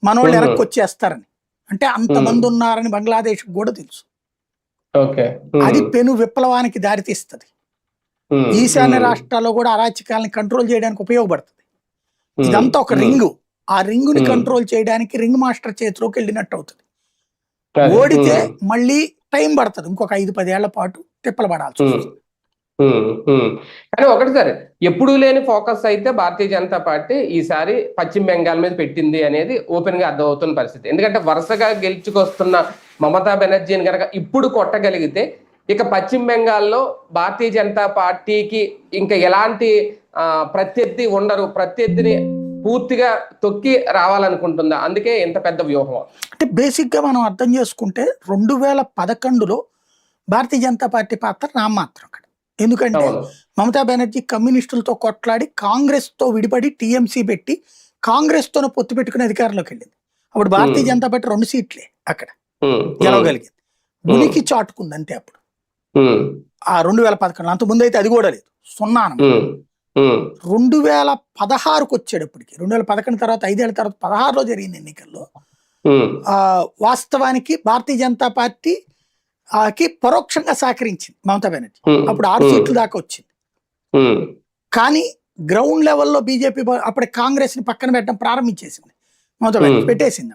మనోళ్ళు వెనక్కి వచ్చేస్తారని. అంటే అంతమంది ఉన్నారని బంగ్లాదేశ్ కూడా తెలుసు. అది పెను విప్లవానికి దారితీస్తుంది. ఈశాన్య రాష్ట్రాల్లో కూడా అరాచకాలని కంట్రోల్ చేయడానికి ఉపయోగపడుతుంది. ఇదంతా ఒక రింగు. ఆ రింగుని కంట్రోల్ చేయడానికి రింగ్ మాస్టర్ చేతిలోకి వెళ్ళినట్టు అవుతుంది. ఓడితే మళ్ళీ టైం పడుతుంది, ఇంకొక 5-10 ఏళ్ల పాటు తిప్పలు పడాల్సి వస్తుంది. కానీ ఒకటి సార్, ఎప్పుడూ లేని ఫోకస్ అయితే భారతీయ జనతా పార్టీ ఈసారి పశ్చిమ బెంగాల్ మీద పెట్టింది అనేది ఓపెన్ గా అర్థమవుతున్న పరిస్థితి. ఎందుకంటే వరుసగా గెలుచుకొస్తున్న మమతా బెనర్జీని కనుక ఇప్పుడు కొట్టగలిగితే ఇక పశ్చిమ బెంగాల్లో భారతీయ జనతా పార్టీకి ఇంకా ఎలాంటి ప్రత్యర్థి ఉండరు, ప్రత్యర్థిని పూర్తిగా తొక్కి రావాలనుకుంటుందా? అందుకే ఎంత పెద్ద వ్యూహం. అంటే బేసిక్ గా మనం అర్థం చేసుకుంటే 2011లో భారతీయ జనతా పార్టీ పాత్ర నామమాత్రం అక్కడ. ఎందుకంటే మమతా బెనర్జీ కమ్యూనిస్టులతో కొట్లాడి కాంగ్రెస్ తో విడిపడి టీఎంసీ పెట్టి కాంగ్రెస్ తోనే పొత్తు పెట్టుకుని అధికారంలోకి వెళ్ళింది. అప్పుడు భారతీయ జనతా పార్టీ 2 సీట్లే అక్కడ గెలవగలిగింది. ఉనికి చాటుకుంది అంతే. అప్పుడు ఆ 2011 అంత ముందు అయితే అది కూడా లేదు, 0 అన్నమాట. 2016కు వచ్చేటప్పటికి 2011 తర్వాత 5 ఏళ్ల తర్వాత 16లో జరిగిన ఎన్నికల్లో వాస్తవానికి భారతీయ జనతా పార్టీ పరోక్షంగా సహకరించింది మమతా బెనర్జీ. అప్పుడు 6 సీట్లు దాకా వచ్చింది. కానీ గ్రౌండ్ లెవెల్లో బీజేపీ అప్పుడు కాంగ్రెస్ ని పక్కన పెట్టడం ప్రారంభించేసింది. మమతా బెనర్జీ పెట్టేసింది.